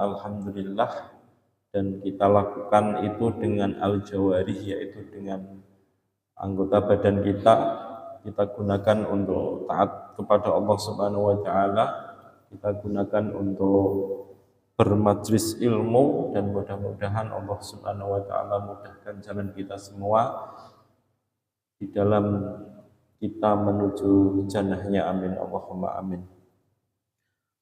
alhamdulillah, dan kita lakukan itu dengan al-jawarih, yaitu dengan anggota badan kita gunakan untuk taat kepada Allah Subhanahu wa taala, kita gunakan untuk bermajlis ilmu, dan mudah-mudahan Allah Subhanahu wa taala mudahkan jalan kita semua di dalam kita menuju jannahnya, amin Allahumma amin.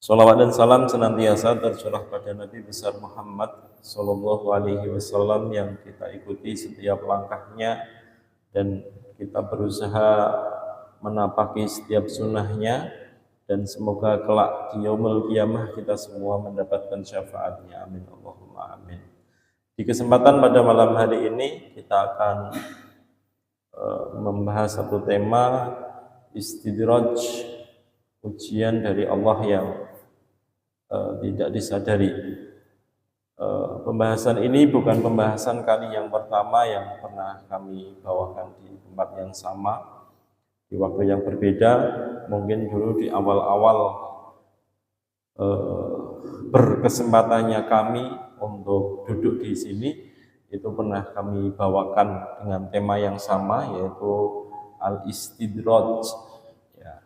Salawat dan salam senantiasa tercurah pada Nabi besar Muhammad sallallahu alaihi wasallam yang kita ikuti setiap langkahnya dan kita berusaha menapaki setiap sunnahnya, dan semoga kelak di yaumul qiyamah kita semua mendapatkan syafaatnya, amin Allahumma amin. Di kesempatan pada malam hari ini kita akan membahas satu tema istidraj, ujian dari Allah yang tidak disadari. Pembahasan ini bukan pembahasan kali yang pertama yang pernah kami bawakan di tempat yang sama, di waktu yang berbeda. Mungkin dulu di awal-awal berkesempatannya kami untuk duduk di sini, itu pernah kami bawakan dengan tema yang sama, yaitu al-istidraj. Ya,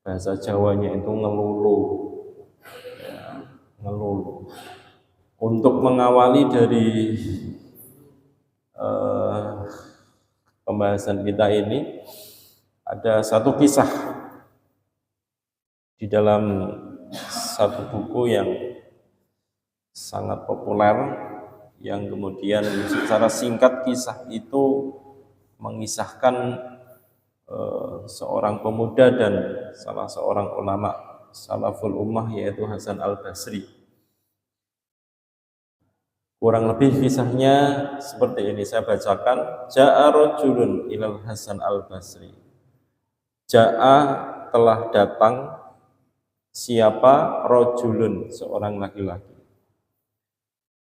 bahasa Jawanya itu ngelulu. Ya, ngelulu. Untuk mengawali dari pembahasan kita ini, ada satu kisah di dalam satu buku yang sangat populer, yang kemudian secara singkat kisah itu mengisahkan seorang pemuda dan salah seorang ulama salaful ummah, yaitu Hasan al-Basri. Kurang lebih kisahnya seperti ini, saya bacakan. Ja'a rajulun ilal Hasan al-Basri. Ja'a telah datang, siapa? Rajulun, seorang laki-laki.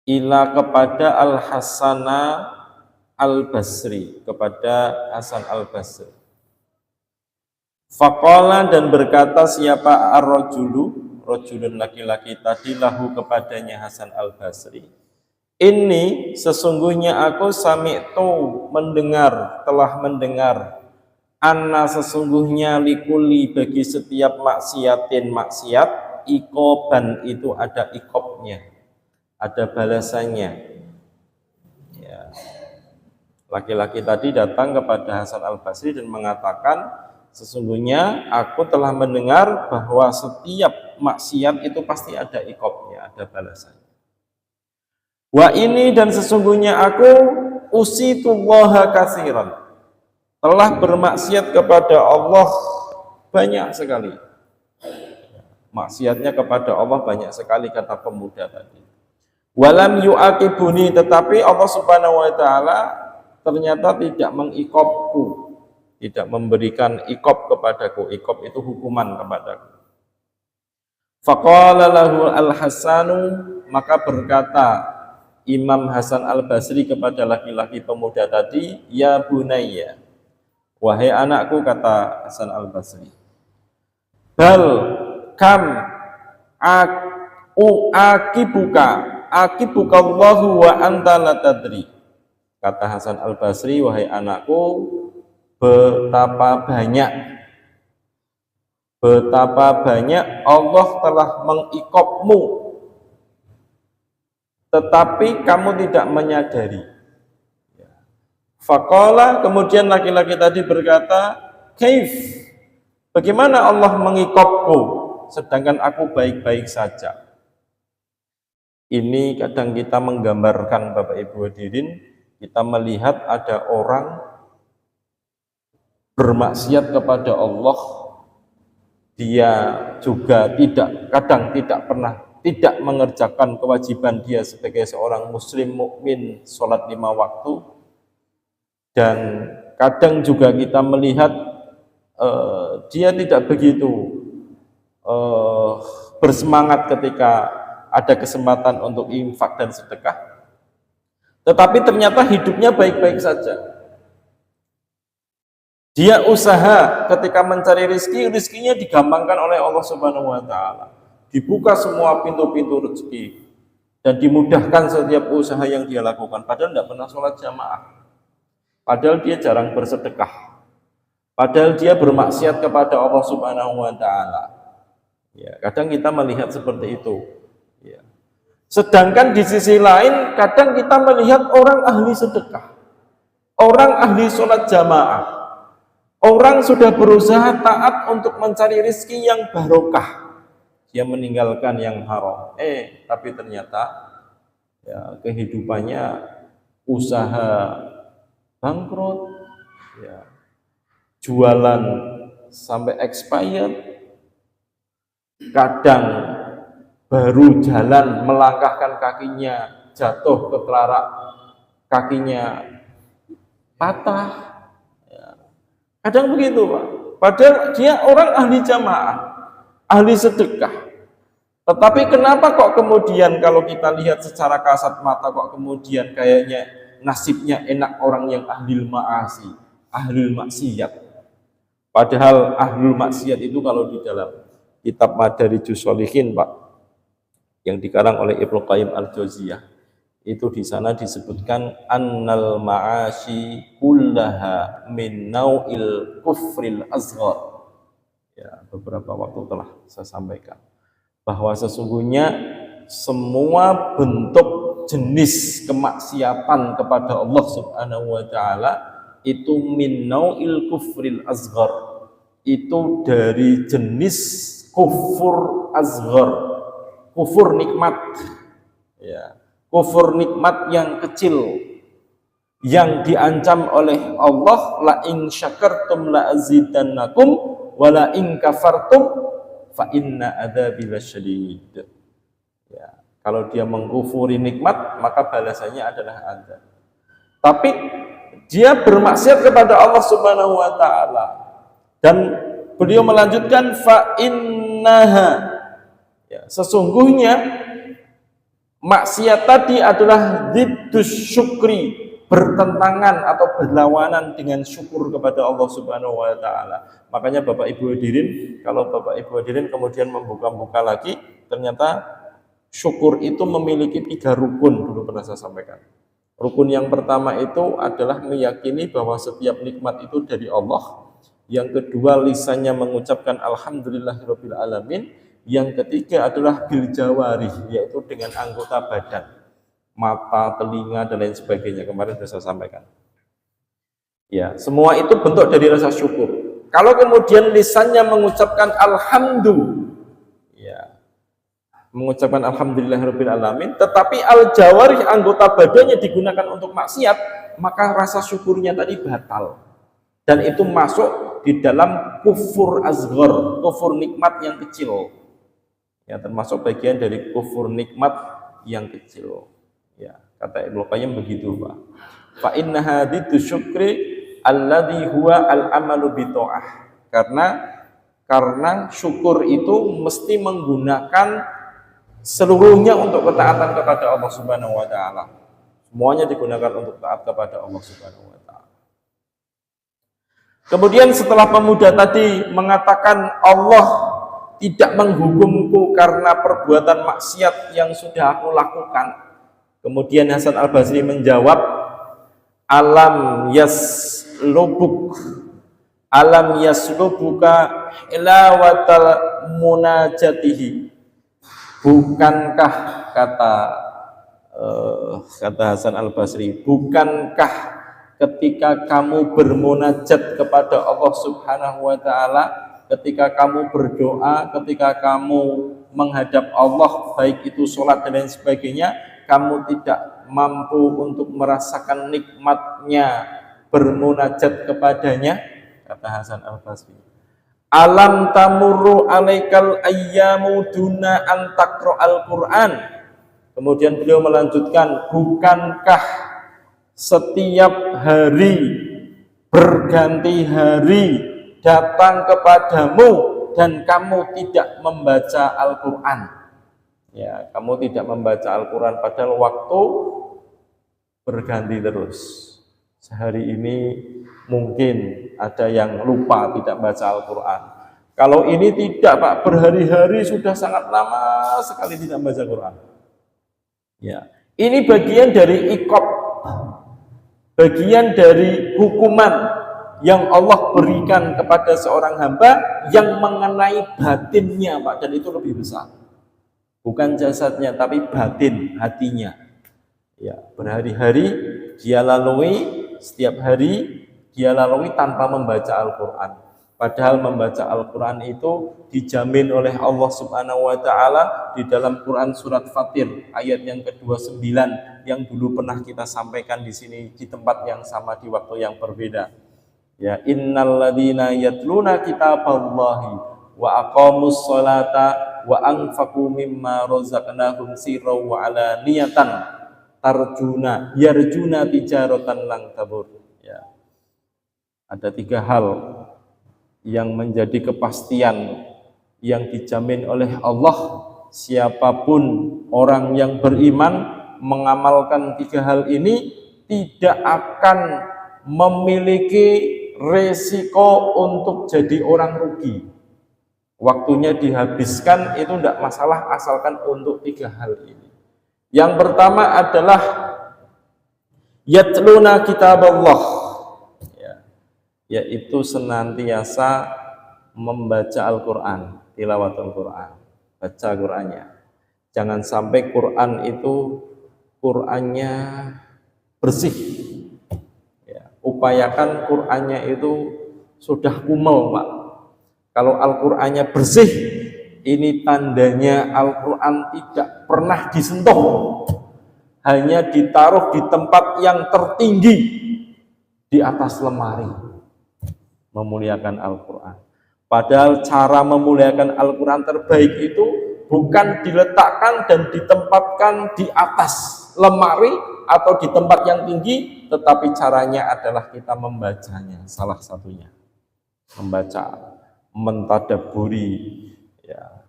Ila kepada al-Hasana al-Basri, kepada Hasan al-Basri. Faqala, dan berkata siapa ar-rajulu, rajulun laki-laki tadi, lahu kepadanya Hasan al-Basri. Ini sesungguhnya aku sami'tu mendengar, telah mendengar, anna sesungguhnya likuli bagi setiap maksiatin maksiat, ikoban itu ada ikobnya, ada balasannya. Ya. Laki-laki tadi datang kepada Hasan al-Basri dan mengatakan, sesungguhnya aku telah mendengar bahwa setiap maksiat itu pasti ada ikobnya, ada balasannya. Wa ini, dan sesungguhnya aku usitullaha katsiran, telah bermaksiat kepada Allah banyak sekali. Maksiatnya kepada Allah banyak sekali, kata pemuda tadi. Walam yu'aqibuni, tetapi Allah Subhanahu wa taala ternyata tidak mengikobku, tidak memberikan ikob kepadaku. Ikob itu hukuman kepadaku. Faqala lahu al-Hasanu, maka berkata Imam Hasan al-Basri kepada laki-laki pemuda tadi, ya bunayya, wahai anakku, kata Hasan al-Basri, bal kam akibuka Allahu wa anta la tadri. Kata Hasan al-Basri, wahai anakku, betapa banyak Allah telah mengikopmu, tetapi kamu tidak menyadari. Faqala, kemudian laki-laki tadi berkata, kaif, bagaimana Allah mengikopku sedangkan aku baik-baik saja. Ini kadang kita menggambarkan, Bapak Ibu hadirin, kita melihat ada orang bermaksiat kepada Allah, dia juga kadang tidak mengerjakan kewajiban dia sebagai seorang muslim mukmin, sholat 5 waktu, dan kadang juga kita melihat dia tidak begitu bersemangat ketika ada kesempatan untuk infak dan sedekah, tetapi ternyata hidupnya baik-baik saja. Dia usaha ketika mencari rizkinya digampangkan oleh Allah Subhanahu wa taala. Dibuka semua pintu-pintu rezeki. dan dimudahkan setiap usaha yang dia lakukan, padahal tidak pernah sholat jamaah, padahal dia jarang bersedekah, padahal dia bermaksiat kepada Allah Subhanahu wa Ta'ala. Ya, kadang kita melihat seperti itu. Ya. Sedangkan di sisi lain, kadang kita melihat orang ahli sedekah, orang ahli sholat jamaah, orang sudah berusaha taat untuk mencari rezeki yang barokah, dia meninggalkan yang haram. Tapi ternyata ya, kehidupannya usaha bangkrut, ya, jualan sampai expired, kadang baru jalan melangkahkan kakinya jatuh ke telarak, kakinya patah. Ya. Kadang begitu Pak. Padahal dia orang ahli jamaah, ahli sedekah. Tetapi kenapa kok kemudian kalau kita lihat secara kasat mata kok kemudian kayaknya nasibnya enak orang yang ahli ma'asi, ahli maksiat. Padahal ahli maksiat itu kalau di dalam kitab Madarijus Sholihin Pak, yang dikarang oleh Ibnu Qayyim al-Jauziyah, itu di sana disebutkan annal ma'asi kullaha min nau'il kufril azghar. Ya, beberapa waktu telah saya sampaikan bahwa sesungguhnya semua bentuk jenis kemaksiatan kepada Allah Subhanahu wa Ta'ala itu min nau'il kufril azghar, itu dari jenis kufur azghar, kufur nikmat, ya, kufur nikmat yang kecil, yang diancam oleh Allah, la in syakartum la azidannakum wa la in kafartum fa inna adzabi lasyadid. Ya, kalau dia mengkufuri nikmat maka balasannya adalah azab. Tapi dia bermaksiat kepada Allah Subhanahu wa Ta'ala, dan beliau melanjutkan fa innaha, ya, sesungguhnya maksiat tadi adalah diddus syukri, bertentangan atau berlawanan dengan syukur kepada Allah Subhanahu wa Ta'ala. Makanya Bapak Ibu hadirin, kalau Bapak Ibu hadirin kemudian membuka-buka lagi, ternyata syukur itu memiliki 3 rukun, dulu pernah saya sampaikan. Rukun yang pertama itu adalah meyakini bahwa setiap nikmat itu dari Allah. Yang kedua, lisannya mengucapkan alhamdulillahirabbil alamin. Yang ketiga adalah bil jawarih, yaitu dengan anggota badan, mata, telinga, dan lain sebagainya. Kemarin sudah saya sampaikan. Ya, semua itu bentuk dari rasa syukur. Kalau kemudian lisannya mengucapkan alhamdulillah, ya, mengucapkan alhamdulillahirabbil alamin, tetapi al jawarih, anggota badannya digunakan untuk maksiat, maka rasa syukurnya tadi batal. Dan itu masuk di dalam kufur azghar, kufur nikmat yang kecil. Ya, termasuk bagian dari kufur nikmat yang kecil. Ya, kata Ibnu Qayyim begitu, Pak. Fa inna haditu syukri alladhi huwa al-amalu bi ta'ah. Karena syukur itu mesti menggunakan seluruhnya untuk ketaatan kepada Allah Subhanahu wa Ta'ala. Semuanya digunakan untuk taat kepada Allah Subhanahu wa Ta'ala. Kemudian setelah pemuda tadi mengatakan Allah tidak menghukumku karena perbuatan maksiat yang sudah aku lakukan, kemudian Hasan Al-Basri menjawab, alam yaslubuka ilawatal munajatihi. Bukankah, kata Hasan Al-Basri, bukankah ketika kamu bermunajat kepada Allah Subhanahu wa Ta'ala, ketika kamu berdoa, ketika kamu menghadap Allah, baik itu sholat dan lain sebagainya, kamu tidak mampu untuk merasakan nikmatnya bermunajat kepadanya? Kata Hasan Al-Basri, alam tamurru alaikal ayyamu duna an taqra'al Qur'an. Kemudian beliau melanjutkan, bukankah setiap hari berganti hari datang kepadamu dan kamu tidak membaca Al-Quran? Ya, kamu tidak membaca Al-Quran, padahal waktu berganti terus. Sehari ini mungkin ada yang lupa tidak baca Al-Quran. Kalau ini tidak, Pak, berhari-hari sudah sangat lama sekali tidak baca Quran. Ya, ini bagian dari iqab, bagian dari hukuman yang Allah berikan kepada seorang hamba yang mengenai batinnya, Pak, dan itu lebih besar. Bukan jasadnya, tapi batin, hatinya. Ya, berhari-hari dia lalui, setiap hari dia lalui tanpa membaca Al-Quran. Padahal membaca Al-Quran itu dijamin oleh Allah Subhanahu wa Ta'ala di dalam Quran surat Fatir ayat yang ke-29 yang dulu pernah kita sampaikan di sini di tempat yang sama di waktu yang berbeda. Ya, innalladzina yatluna kitaballahi wa aqamus sholata wa anfaqu mimma razaqnahum sirran wa alaniyatan yarjuna tijaratan lang tabur. Ya. Ada 3 hal yang menjadi kepastian yang dijamin oleh Allah. Siapapun orang yang beriman mengamalkan 3 hal ini tidak akan memiliki resiko untuk jadi orang rugi. Waktunya dihabiskan itu tidak masalah asalkan untuk 3 hal ini. Yang pertama adalah yatluna kitaballah, yaitu senantiasa membaca Al-Quran, tilawatul Quran, baca Qurannya. Jangan sampai Quran itu Qurannya bersih. Ya, upayakan Qurannya itu sudah kumel, Pak. Kalau Al-Qurannya bersih, ini tandanya Al-Quran tidak pernah disentuh, hanya ditaruh di tempat yang tertinggi di atas lemari, memuliakan Al-Quran. Padahal cara memuliakan Al-Quran terbaik itu bukan diletakkan dan ditempatkan di atas lemari atau di tempat yang tinggi, tetapi caranya adalah kita membacanya. Salah satunya membaca, mentadaburi. Ya,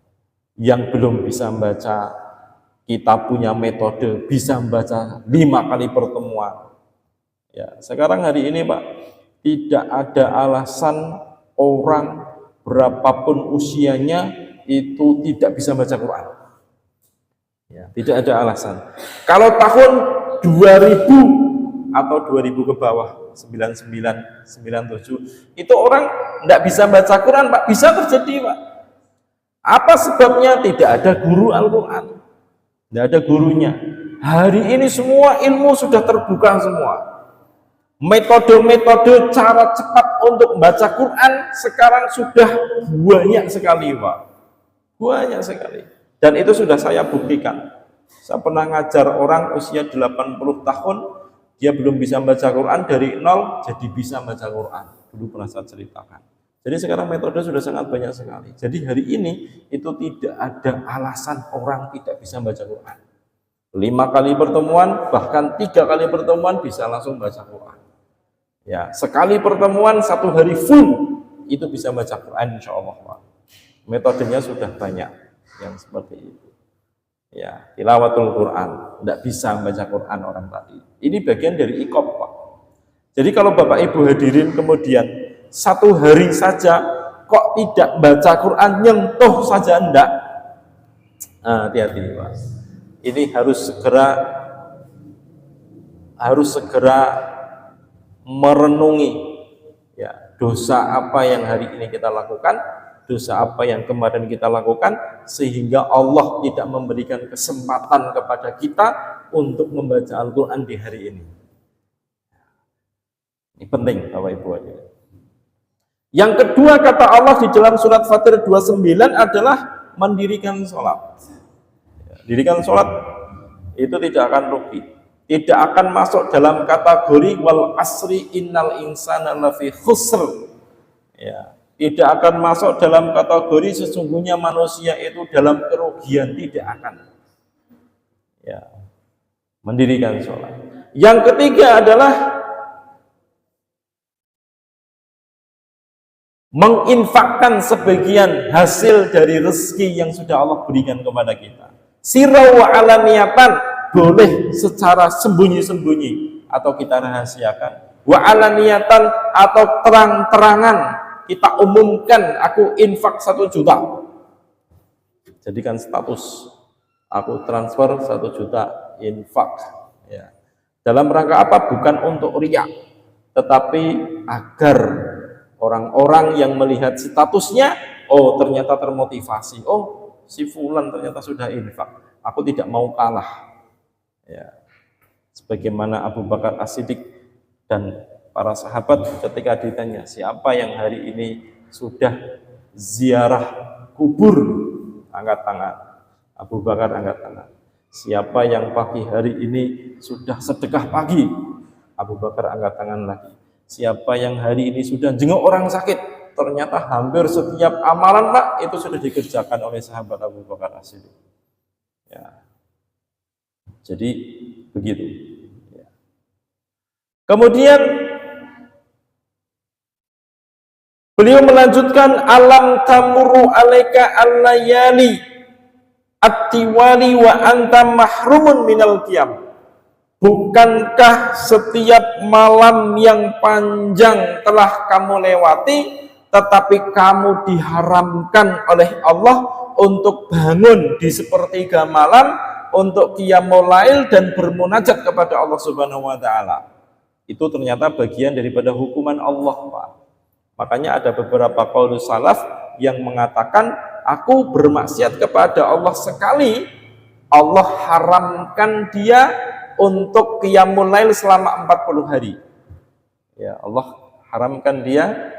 yang belum bisa membaca, kita punya metode, bisa membaca 5 kali pertemuan. Ya, sekarang hari ini, Pak, tidak ada alasan orang berapapun usianya itu tidak bisa baca Quran. Ya, tidak ada alasan. Kalau tahun 2000 atau 2000 ke bawah, 99, 97, itu orang tidak bisa baca Quran, Pak. Bisa terjadi, Pak. Apa sebabnya? Tidak ada guru Al-Quran, tidak ada gurunya. Hari ini semua ilmu sudah terbuka semua. Metode-metode cara cepat untuk membaca Quran sekarang sudah banyak sekali, Pak. Banyak sekali. Dan itu sudah saya buktikan. Saya pernah ngajar orang usia 80 tahun, dia belum bisa membaca Quran, dari 0 jadi bisa membaca Quran. Dulu pernah saya ceritakan. Jadi sekarang metode sudah sangat banyak sekali. Jadi hari ini itu tidak ada alasan orang tidak bisa baca Quran. 5 kali pertemuan, bahkan 3 kali pertemuan bisa langsung baca Quran. Ya, sekali pertemuan 1 hari full itu bisa baca Quran, insya Allah. Metodenya sudah banyak yang seperti itu. Ya, tilawatul Quran, tidak bisa membaca Quran orang tadi. Ini bagian dari iqab, Pak. Jadi kalau Bapak Ibu hadirin kemudian 1 hari saja kok tidak baca Quran, nyentuh saja enggak, hati-hati, Pak. Ini harus segera merenungi, ya, dosa apa yang hari ini kita lakukan, dosa apa yang kemarin kita lakukan, sehingga Allah tidak memberikan kesempatan kepada kita untuk membaca Al-Quran di hari ini. Ini penting, Bapak Ibu. Yang kedua, kata Allah di dalam surat Fatir 29 adalah mendirikan sholat. Dirikan sholat itu tidak akan rugi, tidak akan masuk dalam kategori wal asri innal insana lafi khusr. Ya, tidak akan masuk dalam kategori sesungguhnya manusia itu dalam kerugian, tidak akan. Ya, mendirikan sholat. Yang ketiga adalah menginfakkan sebagian hasil dari rezeki yang sudah Allah berikan kepada kita. Sirra wa alaniyatan, boleh secara sembunyi-sembunyi atau kita rahasiakan. Wa alaniyatan, atau terang-terangan kita umumkan, aku infak 1 juta. Jadikan status, aku transfer 1 juta infak. Ya. Dalam rangka apa? Bukan untuk riya, tetapi agar orang-orang yang melihat statusnya, oh ternyata termotivasi, oh si fulan ternyata sudah infak, aku tidak mau kalah. Ya. Sebagaimana Abu Bakar As-Siddiq dan para sahabat ketika ditanya, siapa yang hari ini sudah ziarah kubur, angkat tangan. Abu Bakar angkat tangan. Siapa yang pagi hari ini sudah sedekah pagi? Abu Bakar angkat tangan lagi. Siapa yang hari ini sudah jenguk orang sakit? Ternyata hampir setiap amalan Pak itu sudah dikerjakan oleh sahabat Abu Bakar As-Siddiq. Ya. Jadi begitu. Ya. Kemudian beliau melanjutkan, alam tamuru alaika al-layali at-tiwali wa anta mahrumun minal qiyam. Bukankah setiap malam yang panjang telah kamu lewati, tetapi kamu diharamkan oleh Allah untuk bangun di sepertiga malam untuk qiyamul lail dan bermunajat kepada Allah Subhanahu wa taala. Itu ternyata bagian daripada hukuman Allah, Pak. Makanya ada beberapa qaul salaf yang mengatakan, aku bermaksiat kepada Allah sekali, Allah haramkan dia untuk qiyamul lail selama 40 hari. Ya, Allah haramkan dia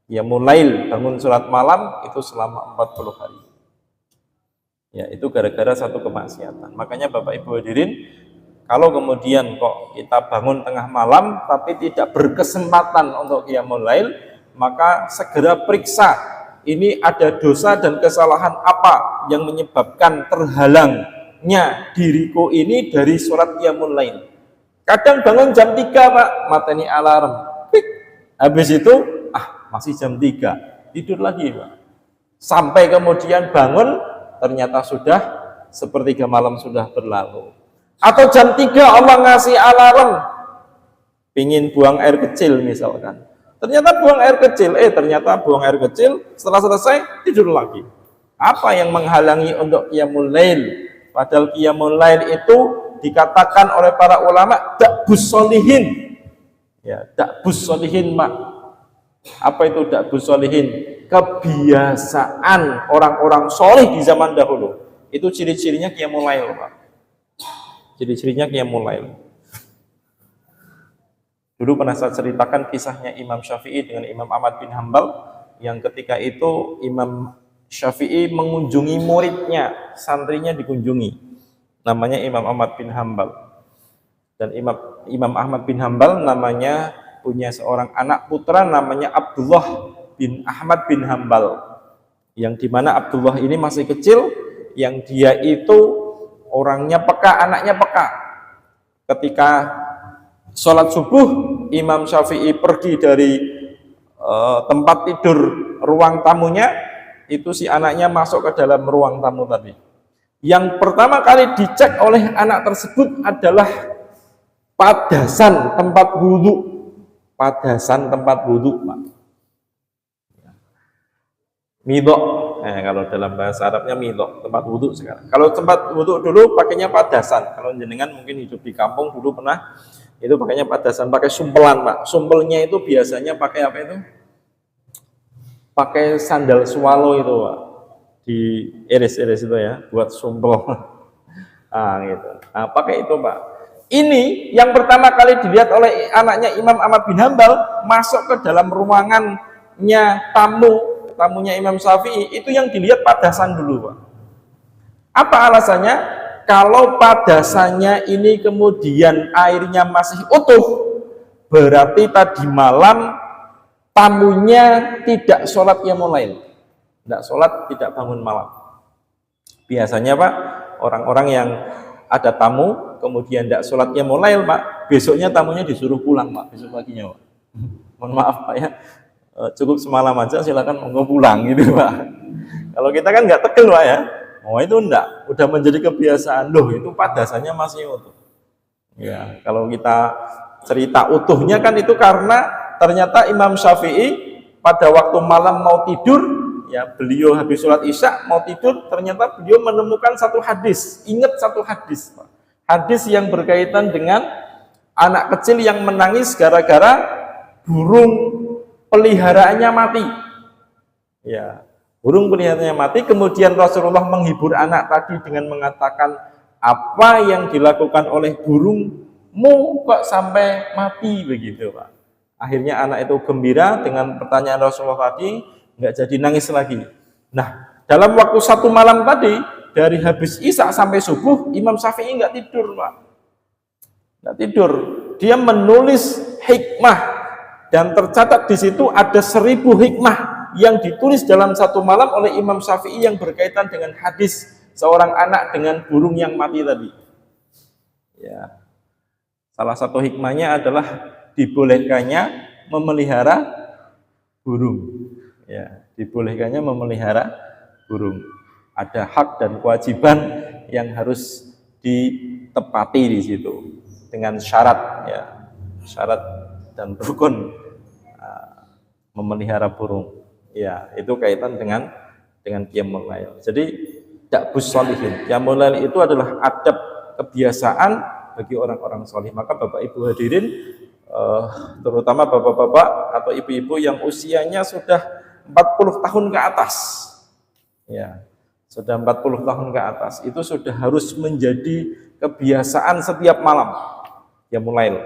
qiyamul lail, bangun salat malam itu selama 40 hari. Ya, itu gara-gara satu kemaksiatan. Makanya Bapak Ibu hadirin, kalau kemudian kok kita bangun tengah malam tapi tidak berkesempatan untuk qiyamul lail, maka segera periksa ini ada dosa dan kesalahan apa yang menyebabkan terhalangnya diriku ini dari sholat qiyamul lail. Kadang bangun jam 3 Pak, mateni alarm, pik. Habis itu masih jam 3, tidur lagi Pak, sampai kemudian bangun ternyata sudah sepertiga malam sudah berlalu. Atau jam 3 Allah ngasih alarm pingin buang air kecil misalkan, ternyata buang air kecil, setelah selesai tidur lagi. Apa yang menghalangi untuk qiyamul lail? Padahal qiyamul lail itu dikatakan oleh para ulama da'bus sholihin. Ya, da'bus sholihin, Pak. Apa itu da'bus sholihin? Kebiasaan orang-orang soleh di zaman dahulu. Itu ciri-cirinya qiyamul lail, Pak. Ciri-cirinya qiyamul lail. Dulu pernah saya ceritakan kisahnya Imam Syafi'i dengan Imam Ahmad bin Hambal, yang ketika itu Imam Syafi'i mengunjungi muridnya, santrinya dikunjungi, namanya Imam Ahmad bin Hambal. Dan Imam Ahmad bin Hambal namanya punya seorang anak putra namanya Abdullah bin Ahmad bin Hambal, yang dimana Abdullah ini masih kecil, yang dia itu orangnya peka, anaknya peka. Ketika sholat subuh, Imam Syafi'i pergi dari tempat tidur ruang tamunya, itu si anaknya masuk ke dalam ruang tamu tadi. Yang pertama kali dicek oleh anak tersebut adalah padasan tempat wudhu. Padasan tempat wudhu, Pak. Midok, kalau dalam bahasa Arabnya midok, tempat wudhu sekarang. Kalau tempat wudhu dulu pakainya padasan. Kalau jenengan mungkin hidup di kampung dulu pernah, itu pakainya padasan, pakai sumpelan, Pak. Sumpelnya itu biasanya pakai apa itu? Pakai sandal swallow itu, Pak. Di iris-iris itu ya, buat sumpel. Gitu. Pakai itu, Pak. Ini yang pertama kali dilihat oleh anaknya Imam Ahmad bin Hambal, masuk ke dalam ruangannya tamunya Imam Syafi'i, itu yang dilihat padasan dulu, Pak. Apa alasannya? Kalau padasannya ini kemudian airnya masih utuh, berarti tadi malam tamunya tidak sholat qiyamul lail, tidak sholat, tidak bangun malam. Biasanya, Pak, orang-orang yang ada tamu kemudian tidak sholat qiyamul lail, Pak, besoknya tamunya disuruh pulang, Pak, besok paginya, Pak. Mohon maaf, Pak ya, cukup semalam aja, silakan mau pulang gitu, Pak. Kalau kita kan nggak tegel, Pak ya. Oh itu enggak, udah menjadi kebiasaan. Loh, itu padasannya masih utuh. Ya, kalau kita cerita utuhnya kan itu karena ternyata Imam Syafi'i pada waktu malam mau tidur, ya beliau habis sholat isya mau tidur, ternyata beliau menemukan satu hadis, ingat satu hadis, Pak. hadis yang berkaitan dengan anak kecil yang menangis gara-gara burung peliharaannya mati. Ya, burung peliharaannya mati, kemudian Rasulullah menghibur anak tadi dengan mengatakan, apa yang dilakukan oleh burungmu kok sampai mati begitu, Pak. Akhirnya anak itu gembira dengan pertanyaan Rasulullah tadi, nggak jadi nangis lagi. Nah, dalam waktu 1 malam tadi, dari habis Isya sampai subuh, Imam Syafi'i nggak tidur, Pak. Nggak tidur. Dia menulis hikmah, dan tercatat di situ ada 1000 hikmah yang ditulis dalam 1 malam oleh Imam Syafi'i yang berkaitan dengan hadis seorang anak dengan burung yang mati tadi. Ya. Salah satu hikmahnya adalah dibolehkannya memelihara burung. Ya, dibolehkannya memelihara burung. Ada hak dan kewajiban yang harus ditepati di situ dengan syarat, ya, syarat dan rukun memelihara burung. Ya, itu kaitan dengan qiyamul lail. Jadi da'bus sholihin. Qiyamul lail itu adalah adab kebiasaan bagi orang-orang solih. Maka Bapak Ibu hadirin, terutama bapak-bapak atau ibu-ibu yang usianya sudah 40 tahun ke atas, ya, sudah 40 tahun ke atas, itu sudah harus menjadi kebiasaan setiap malam qiyamul lail.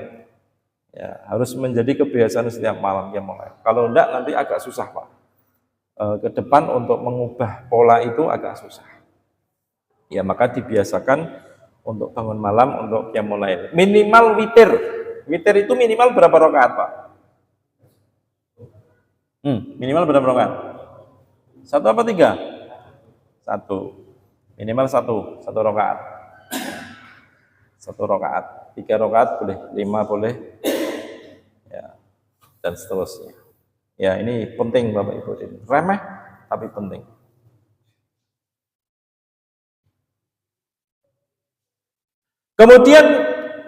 Ya, harus menjadi kebiasaan setiap malam qiyamul lail. Kalau enggak nanti agak susah, Pak. Ke depan untuk mengubah pola itu agak susah. Ya, maka dibiasakan untuk bangun malam untuk qiyamul lail. Minimal witir. Witir itu minimal berapa rakaat, Pak? Minimal berapa rakaat? 1 apa 3? 1. Minimal 1 rakaat. 1 rakaat. 3 rakaat boleh, 5 boleh. Ya. Dan seterusnya. Ya, ini penting Bapak Ibu. Remeh tapi penting. Kemudian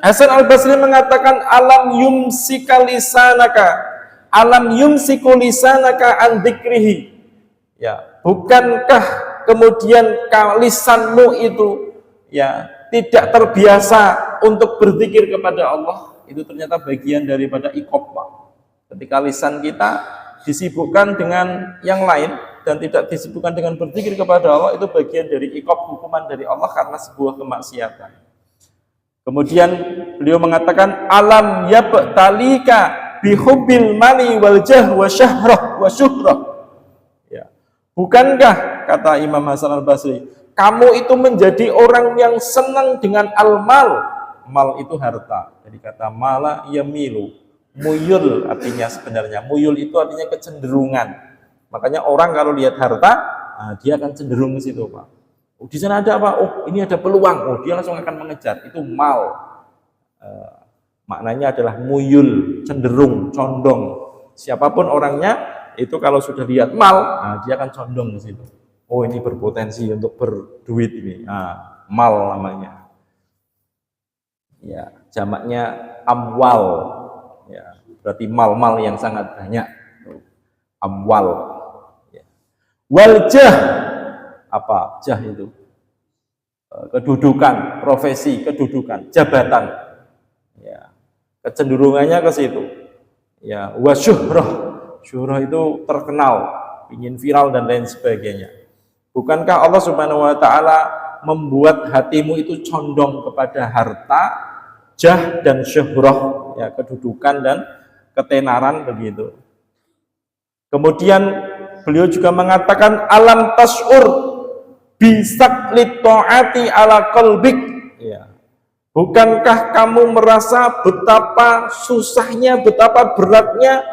Hasan Al-Basri mengatakan, alam yumsika lisanaka an dzikrihi. Ya, bukankah kemudian lisanmu itu, ya, tidak terbiasa untuk berzikir kepada Allah? Itu ternyata bagian daripada iqab, Pak. Ketika lisan kita disibukkan dengan yang lain dan tidak disibukkan dengan berzikir kepada Allah, itu bagian dari iqab, hukuman dari Allah karena sebuah kemaksiatan. Kemudian beliau mengatakan, alam yabtalika bihubbil mali wal jah wa syahrah wa syuhrah. Ya. Bukankah, kata Imam Hasan Al-Basri, kamu itu menjadi orang yang senang dengan al-mal. Mal itu harta. Jadi kata mala yamilu. Muyul artinya sebenarnya. Muyul itu artinya kecenderungan. Makanya orang kalau lihat harta, dia akan cenderung ke situ, Pak. Oh, di sana ada apa? Oh, ini ada peluang. Oh, dia langsung akan mengejar. Itu mal. Maknanya adalah muyul, cenderung, condong. Siapapun orangnya, itu kalau sudah lihat mal, dia akan condong ke situ. Oh, ini berpotensi untuk berduit ini. Mal namanya. Ya, jamaknya amwal. Ya, berarti mal-mal yang sangat banyak. Amwal. Ya. Waljah. Apa jah itu? Kedudukan, profesi, kedudukan, jabatan. Ya, kecenderungannya ke situ. Ya, wasyuhrah. Syuhrah itu terkenal, ingin viral dan lain sebagainya. Bukankah Allah Subhanahu wa taala membuat hatimu itu condong kepada harta, jah dan syuhrah, ya, kedudukan dan ketenaran begitu. Kemudian beliau juga mengatakan, alam tas'ur bisaklit ta'ati ala qalbik. Ya. Bukankah kamu merasa betapa susahnya, betapa beratnya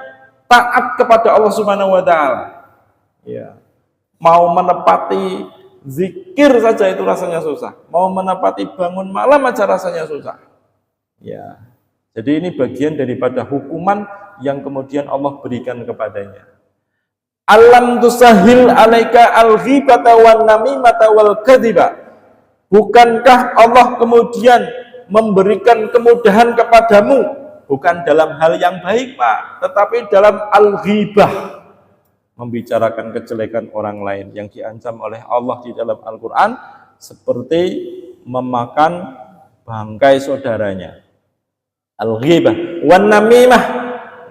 taat kepada Allah Subhanahu wa taala? Ya. Mau menepati zikir saja itu rasanya susah. Mau menepati bangun malam aja rasanya susah. Ya. Jadi ini bagian daripada hukuman yang kemudian Allah berikan kepadanya. Alam tusahil alaika al-ghibata wan namimata wal kadhiba. Bukankah Allah kemudian memberikan kemudahan kepadamu, bukan dalam hal yang baik, Pak, tetapi dalam al-ghibah, membicarakan kejelekan orang lain yang diancam oleh Allah di dalam Al-Qur'an, seperti memakan bangkai saudaranya. Al-ghibah wan namimah.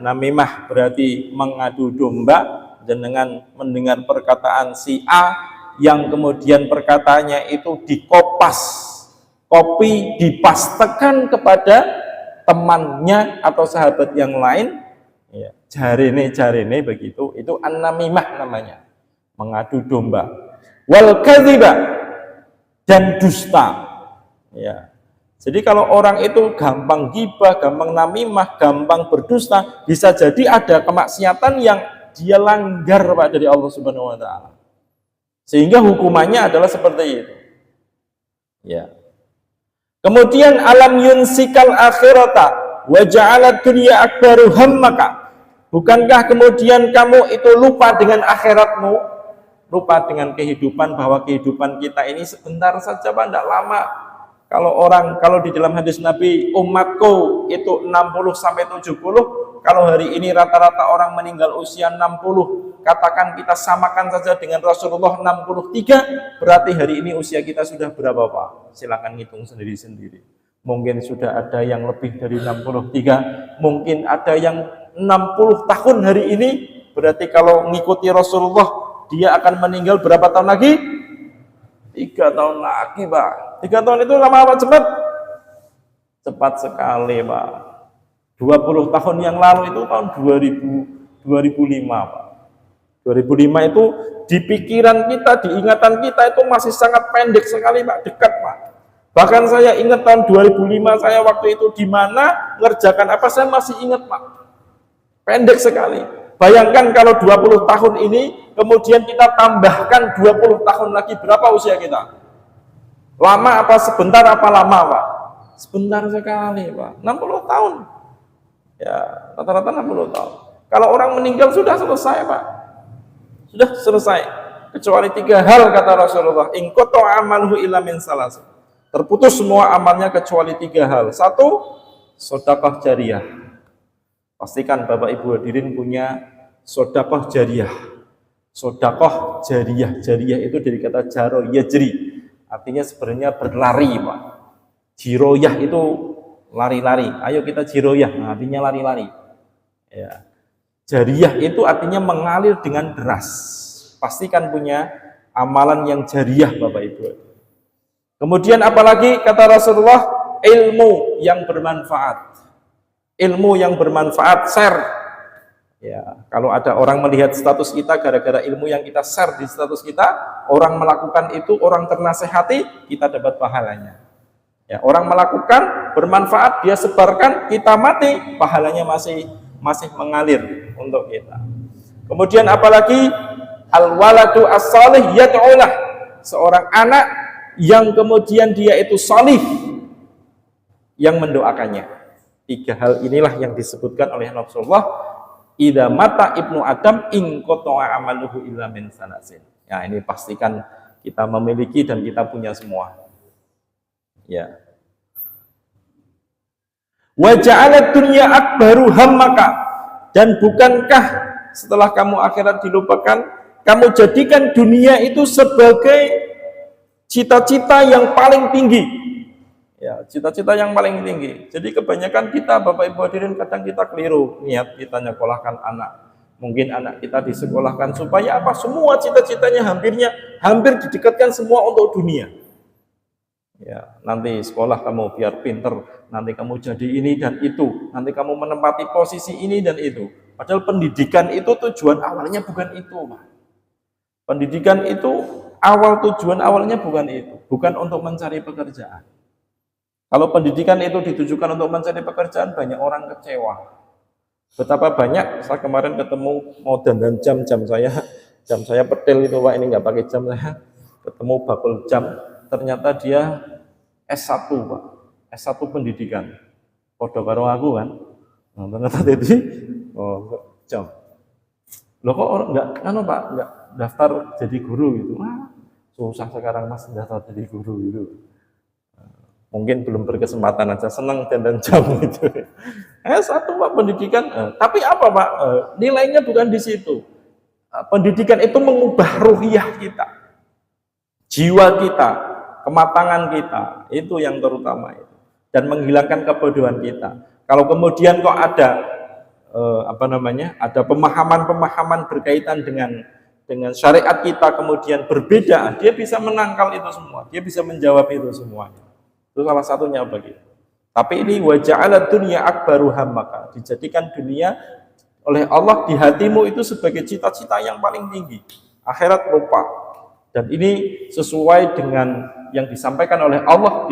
Namimah berarti mengadu domba, jenengan mendengar perkataan si A yang kemudian perkataannya itu dikopas, kopi dipastekan kepada temannya atau sahabat yang lain, ya, jarene begitu, itu an-namimah namanya, mengadu domba. Wal kadhiba, dan dusta, ya. Jadi kalau orang itu gampang gibah, gampang namimah, gampang berdusta, bisa jadi ada kemaksiatan yang dia langgar Pak dari Allah Subhanahu wa taala. Sehingga hukumannya adalah seperti itu. Ya. Kemudian alam yunsikal akhirata wa ja'alat dunya akbaru hammaka. Bukankah kemudian kamu itu lupa dengan akhiratmu, lupa dengan kehidupan, bahwa kehidupan kita ini sebentar saja Pak, tidak lama. Kalau di dalam hadis Nabi, umatku itu 60 sampai 70, kalau hari ini rata-rata orang meninggal usia 60, katakan kita samakan saja dengan Rasulullah 63, berarti hari ini usia kita sudah berapa Pak? Silakan hitung sendiri-sendiri. Mungkin sudah ada yang lebih dari 63, mungkin ada yang 60 tahun hari ini, berarti kalau mengikuti Rasulullah, dia akan meninggal berapa tahun lagi? 3 tahun lagi Pak. 3 tahun itu lama apa cepat? Cepat sekali Pak. 20 tahun yang lalu itu tahun 2005 Pak. 2005 itu di pikiran kita, di ingatan kita itu masih sangat pendek sekali Pak, dekat Pak. Bahkan saya ingat tahun 2005 saya waktu itu di mana, ngerjakan apa, saya masih ingat Pak. Pendek sekali. Bayangkan kalau 20 tahun ini, kemudian kita tambahkan 20 tahun lagi, berapa usia kita? Lama apa sebentar apa lama Pak? Sebentar sekali Pak, 60 tahun. Ya, rata-rata 60 tahun. Kalau orang meninggal sudah selesai Pak. Sudah selesai. Kecuali 3 hal kata Rasulullah, in qata amaluhu illa min salas. Terputus semua amalnya kecuali 3 hal. 1, sedekah jariyah. Pastikan Bapak Ibu hadirin punya sedekah jariyah. Sedekah jariyah. Jariyah itu dari kata jaro yajri. Artinya sebenarnya berlari Pak. Jiroyah itu lari-lari. Ayo kita jiroyah, nah, artinya lari-lari. Ya. Jariyah itu artinya mengalir dengan deras. Pastikan punya amalan yang jariyah Bapak Ibu. Kemudian apalagi kata Rasulullah, ilmu yang bermanfaat. Ilmu yang bermanfaat, share. Ya, kalau ada orang melihat status kita gara-gara ilmu yang kita share di status kita, orang melakukan itu, orang ternasehati, kita dapat pahalanya. Ya, orang melakukan bermanfaat, dia sebarkan, kita mati, pahalanya masih mengalir untuk kita. Kemudian apalagi al-waladu as-salih yad'ulah, seorang anak yang kemudian dia itu salih, yang mendoakannya. 3 hal inilah yang disebutkan oleh Rasulullah, idza mata ibnu adam in qata'a amaluhu illa min salasin. Ya, ini pastikan kita memiliki dan kita punya semua. Ya. Wa ja'alat dunya akbaru hammaka, dan bukankah setelah kamu akhirat dilupakan, kamu jadikan dunia itu sebagai cita-cita yang paling tinggi. Ya, cita-cita yang paling tinggi. Jadi kebanyakan kita Bapak Ibu hadirin kadang kita keliru niat kita nyekolahkan anak. Mungkin anak kita disekolahkan supaya apa? Semua cita-citanya hampir didekatkan semua untuk dunia. Ya, nanti sekolah kamu biar pinter, nanti kamu jadi ini dan itu, nanti kamu menempati posisi ini dan itu. Padahal pendidikan itu tujuan awalnya bukan itu, Pak. Pendidikan itu tujuan awalnya bukan itu, bukan untuk mencari pekerjaan. Kalau pendidikan itu ditujukan untuk mencari pekerjaan, banyak orang kecewa. Betapa banyak, saya kemarin ketemu mau dandan jam saya petil itu Pak, ini nggak pakai jam saya, ketemu bakul jam, ternyata dia S1 Pak, S1 pendidikan, podo karo aku kan, nah, ternyata jadi jam. Loh kok orang nggak daftar jadi guru gitu, susah sekarang Mas daftar jadi guru gitu. Mungkin belum berkesempatan aja, senang dandan jam gitu. S1 Pak pendidikan, tapi apa Pak? Nilainya bukan di situ. Pendidikan itu mengubah ruhiyah kita, jiwa kita, kematangan kita, itu yang terutama itu. dan menghilangkan kebodohan kita. Kalau kemudian kok ada ada pemahaman-pemahaman berkaitan dengan syariat kita kemudian berbeda, dia bisa menangkal itu semua, dia bisa menjawab itu semuanya. Itu salah satunya begitu. Tapi ini wa ja'ala dunya akbaru hammaka, dijadikan dunia oleh Allah di hatimu itu sebagai cita-cita yang paling tinggi. Akhirat lupa. Dan ini sesuai dengan yang disampaikan oleh Allah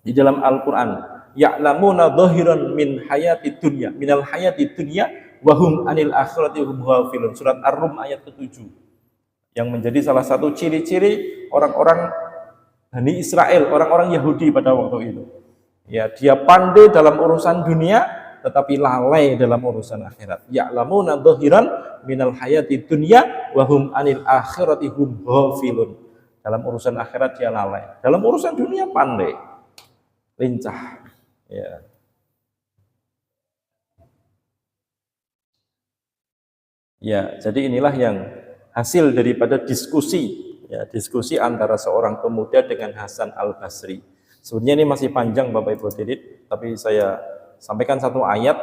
di dalam Al-Qur'an. Ya'lamuna dhahiran min hayati dunya, minal hayati dunya wa hum anil akhirati hum ghafilun. Surat Ar-Rum ayat ke-7. Yang menjadi salah satu ciri-ciri orang-orang Bani Israel, orang-orang Yahudi pada waktu itu. Ya, dia pandai dalam urusan dunia tetapi lalai dalam urusan akhirat. Ya'lamuna dhahiran minal hayati dunya wa hum anil akhirati hum ghafilun. Dalam urusan akhirat dia lalai. Dalam urusan dunia pandai, lincah. Ya. Ya, jadi inilah yang hasil daripada diskusi antara seorang pemuda dengan Hasan Al-Basri. Sebenarnya ini masih panjang Bapak Ibu hadirin, tapi saya sampaikan satu ayat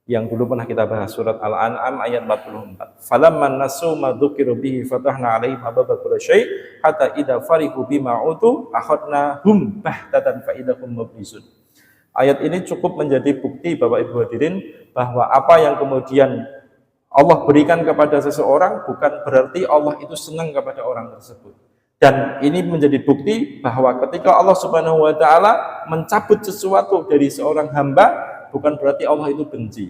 yang dulu pernah kita bahas, surat Al-An'am ayat 44. Falamman nasu ma dzukiru bihi fatahna 'alaihim abwaaba kulli syai' hatta idza farihu bima utu akhadnahum bahtatan fa idahum mublisun. Ayat ini cukup menjadi bukti Bapak Ibu hadirin bahwa apa yang kemudian Allah berikan kepada seseorang bukan berarti Allah itu senang kepada orang tersebut. Dan ini menjadi bukti bahwa ketika Allah Subhanahu wa taala mencabut sesuatu dari seorang hamba bukan berarti Allah itu benci.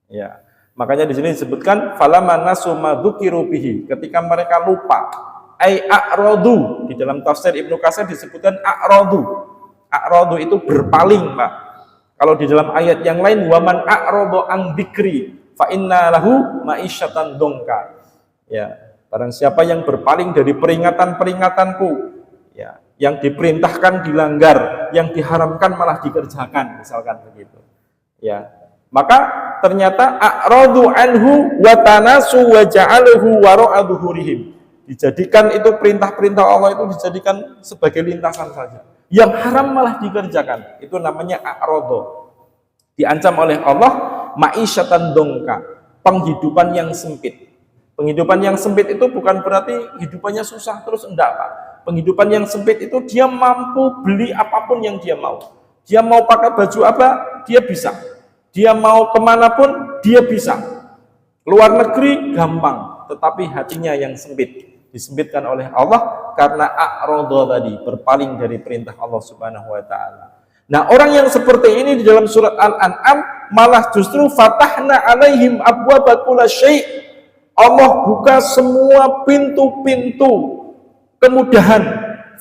Ya. Makanya di sini disebutkan falamman nasu ma dzukiru bihi, ketika mereka lupa, ai a'radu, di dalam tafsir Ibnu Katsir disebutkan a'radu. A'radu itu berpaling, Pak. Kalau di dalam ayat yang lain waman a'radu an dzikri fa inna lahu ma'isyatan dongka. Ya, barang siapa yang berpaling dari peringatan-peringatanku, ya, yang diperintahkan dilanggar, yang diharamkan malah dikerjakan, misalkan begitu. Ya. Maka ternyata a'radu anhu wa tanasu wa ja'aluhu wara'a dhuhurihim. Dijadikan itu perintah-perintah Allah itu dijadikan sebagai lintasan saja. Yang haram malah dikerjakan. Itu namanya a'radu. Diancam oleh Allah ma'isyatan dongka, penghidupan yang sempit. Penghidupan yang sempit itu bukan berarti hidupannya susah terus, enggak, Pak. Penghidupan yang sempit itu dia mampu beli apapun yang dia mau. Dia mau pakai baju apa, dia bisa. Dia mau kemanapun, dia bisa. Luar negeri, gampang. Tetapi hatinya yang sempit. Disempitkan oleh Allah karena a'rada tadi, berpaling dari perintah Allah Subhanahu wa taala. Nah, orang yang seperti ini di dalam surat Al-An'am malah justru fatahna 'alaihim abwaaba kulli syai'. Allah buka semua pintu-pintu kemudahan.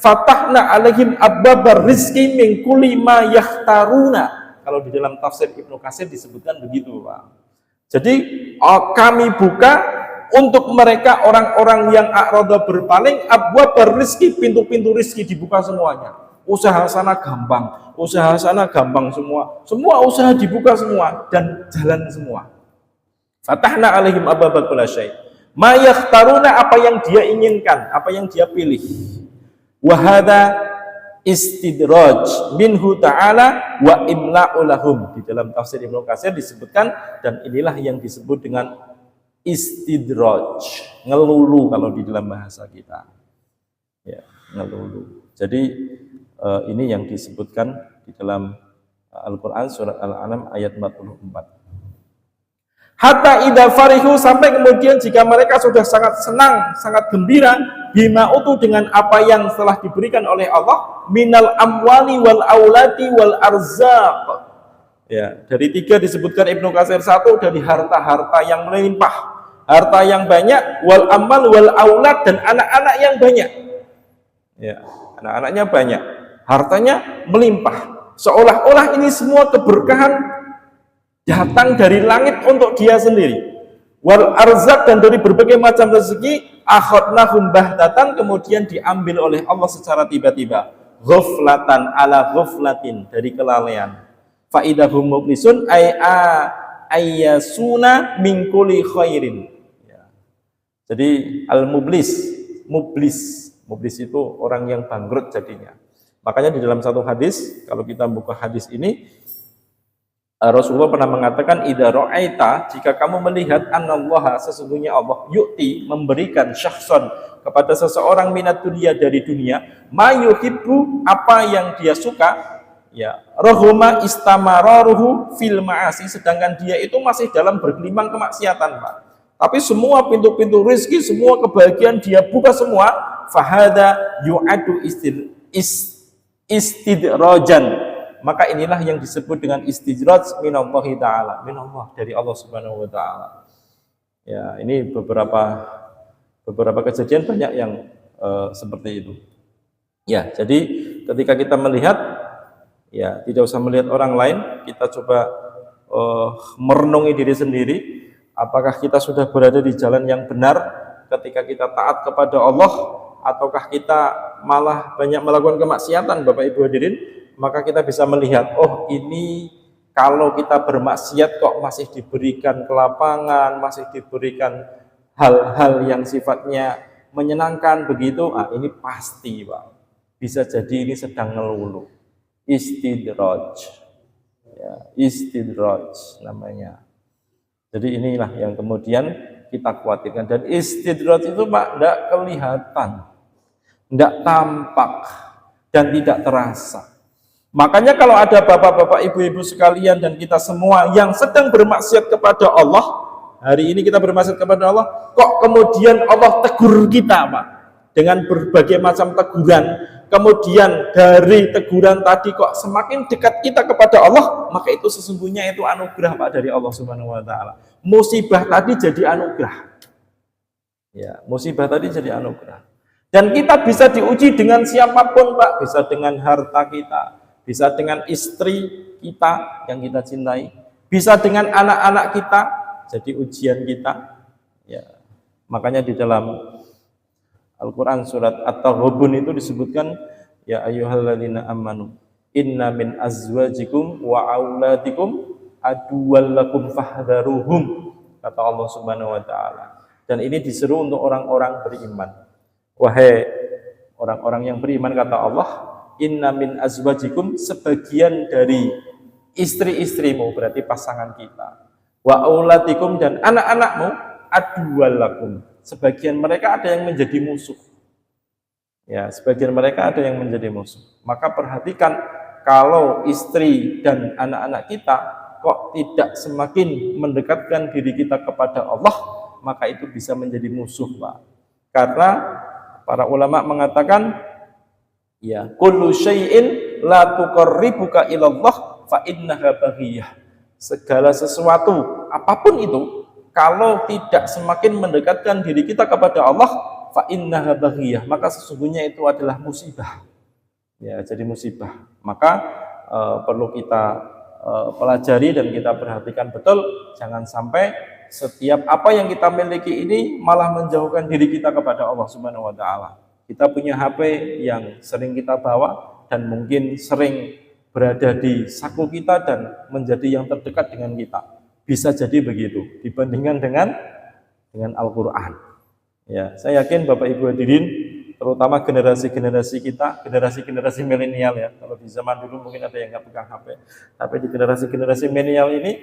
Fatahna 'alaihim abwaaba rizqi min kulli ma yahtaruna. Kalau di dalam tafsir Ibnu Katsir disebutkan begitu, Pak. Jadi kami buka untuk mereka orang-orang yang a'rada berpaling, abwaab rizki, pintu-pintu rizki dibuka semuanya. Usaha sana gampang, usaha sana gampang semua. Semua usaha dibuka semua dan jalan semua. Fatahna 'alaihim abwaaba kulli syai'. Ma yakhtaruna, apa yang dia inginkan, apa yang dia pilih. Wa hadza istidraj minhu ta'ala wa imla'u lahum. Di dalam tafsir Ibnu Katsir disebutkan, dan inilah yang disebut dengan istidraj, ngelulu kalau di dalam bahasa kita. Ya, ngelulu. Jadi ini yang disebutkan di dalam Al-Qur'an surat Al-An'am ayat 44. Hatta idza farihu, sampai kemudian jika mereka sudah sangat senang, sangat gembira bima utu, dengan apa yang telah diberikan oleh Allah, minal amwali wal aulati wal arzaq. Ya, dari 3 disebutkan Ibnu Katsir. 1 dari harta-harta yang melimpah, harta yang banyak, wal amal wal aulad, dan anak-anak yang banyak. Ya, anak-anaknya banyak, hartanya melimpah. Seolah-olah ini semua keberkahan datang dari langit untuk dia sendiri. Wal arzak, dan dari berbagai macam rezeki, akhadnahum bahtatan, kemudian diambil oleh Allah secara tiba-tiba. Ghaflatan ala ghaflatin, dari kelalaian. Fa idahum mublisun ayyasuna min kulli khairin. Ya. Jadi al-mublis, mublis itu orang yang bangkrut jadinya. Makanya di dalam satu hadis, kalau kita buka hadis ini, Rasulullah pernah mengatakan, idza ra'aita, jika kamu melihat anallaha, sesungguhnya Allah yu'ti, memberikan syahsan kepada seseorang minat dunia, dari dunia, ma yuhibbu, apa yang dia suka, ya, rahuma istamararuhu fil ma'asi, sedangkan dia itu masih dalam bergelimang kemaksiatan, Pak. Tapi semua pintu-pintu rezeki, semua kebahagiaan dia buka semua, fahada yu'adu istidrajan, maka inilah yang disebut dengan istidraj minallahi ta'ala, minallah, dari Allah subhanahu wa ta'ala. Ya, ini beberapa kejadian banyak yang seperti itu. Ya, jadi ketika kita melihat, ya tidak usah melihat orang lain, kita coba merenungi diri sendiri, apakah kita sudah berada di jalan yang benar ketika kita taat kepada Allah, ataukah kita malah banyak melakukan kemaksiatan, Bapak Ibu hadirin. Maka kita bisa melihat, oh ini kalau kita bermaksiat kok masih diberikan kelapangan, masih diberikan hal-hal yang sifatnya menyenangkan begitu, ini pasti, Pak, bisa jadi ini sedang ngelulu. Istidraj, ya, istidraj namanya. Jadi inilah yang kemudian kita khawatirkan. Dan istidraj itu, Pak, tidak kelihatan, tidak tampak, dan tidak terasa. Makanya kalau ada bapak-bapak, ibu-ibu sekalian, dan kita semua yang sedang bermaksiat kepada Allah, hari ini kita bermaksiat kepada Allah, kok kemudian Allah tegur kita, Pak, dengan berbagai macam teguran, kemudian dari teguran tadi kok semakin dekat kita kepada Allah, maka itu sesungguhnya itu anugerah, Pak, dari Allah Subhanahu wa ta'ala. Musibah tadi jadi anugerah. Ya, musibah tadi jadi anugerah. Dan kita bisa diuji dengan siapapun, Pak, bisa dengan harta kita, bisa dengan istri kita yang kita cintai, bisa dengan anak-anak kita, jadi ujian kita. Ya, makanya di dalam Al-Quran surat At-Taghabun itu disebutkan, ya ayyuhalladzina amanu inna min azwajikum wa auladikum aduwwal lakum fahdharuhum, kata Allah Subhanahu wa ta'ala. Dan ini diseru untuk orang-orang beriman. Wahai orang-orang yang beriman, kata Allah, inna min azwajikum, sebagian dari istri-istrimu, berarti pasangan kita, wa auladikum, dan anak-anakmu, aduwwal lakum, sebagian mereka ada yang menjadi musuh. Ya, sebagian mereka ada yang menjadi musuh. Maka perhatikan, kalau istri dan anak-anak kita kok tidak semakin mendekatkan diri kita kepada Allah, maka itu bisa menjadi musuh, Pak. Karena para ulama mengatakan, ya, kullu syai'in la tuqarribuka ilallah fa innaha baghiyah. Segala sesuatu, apapun itu, kalau tidak semakin mendekatkan diri kita kepada Allah, fa innaha baghiyah, maka sesungguhnya itu adalah musibah. Ya, jadi musibah. Maka perlu kita pelajari dan kita perhatikan betul, jangan sampai setiap apa yang kita miliki ini malah menjauhkan diri kita kepada Allah Subhanahu wa ta'ala. Kita punya HP yang sering kita bawa dan mungkin sering berada di saku kita dan menjadi yang terdekat dengan kita. Bisa jadi begitu dibandingkan dengan Al-Quran. Ya, saya yakin Bapak Ibu hadirin, terutama generasi-generasi kita, generasi-generasi milenial, ya. Kalau di zaman dulu mungkin ada yang nggak pegang HP, tapi di generasi-generasi milenial ini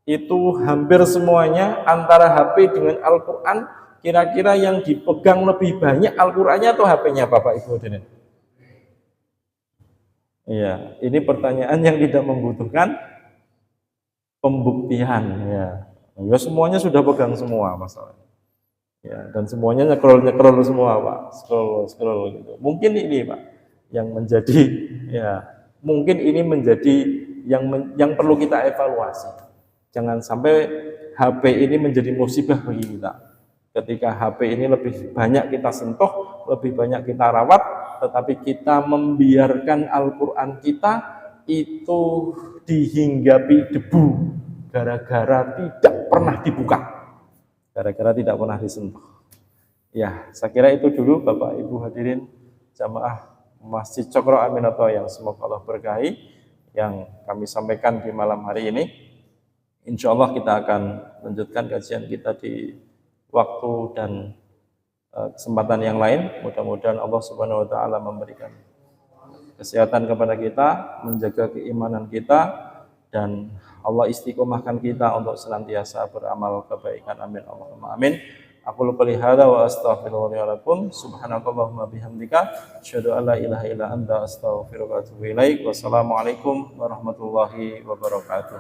itu hampir semuanya antara HP dengan Al-Quran. Kira-kira yang dipegang lebih banyak Al-Qur'annya atau HP-nya, Bapak Ibu hadirin? Iya, ini pertanyaan yang tidak membutuhkan pembuktian, ya. Ya, semuanya sudah pegang semua masalahnya. Ya, dan semuanya nyekrol semua, Pak. Scroll gitu. Mungkin ini, Pak, yang menjadi, ya, mungkin ini menjadi yang perlu kita evaluasi. Jangan sampai HP ini menjadi musibah bagi kita. Ketika HP ini lebih banyak kita sentuh, lebih banyak kita rawat, tetapi kita membiarkan Al-Quran kita itu dihinggapi debu gara-gara tidak pernah dibuka, gara-gara tidak pernah disentuh. Ya, saya kira itu dulu Bapak Ibu hadirin jamaah Masjid Cokro Aminoto yang semoga Allah berkahi yang kami sampaikan di malam hari ini. Insya Allah kita akan lanjutkan kajian kita di waktu dan kesempatan yang lain. Mudah-mudahan Allah Subhanahu wa ta'ala memberikan kesehatan kepada kita, menjaga keimanan kita, dan Allah istiqomahkan kita untuk senantiasa beramal kebaikan. Amin Allahumma amin. Aku lupa lihada wa astaghfirullahaladzim. Subhanakallahumma bihamdika asyhadu an la ilaha illa anta astaghfiruka wa atubu ilaik. Wassalamualaikum warahmatullahi wabarakatuh.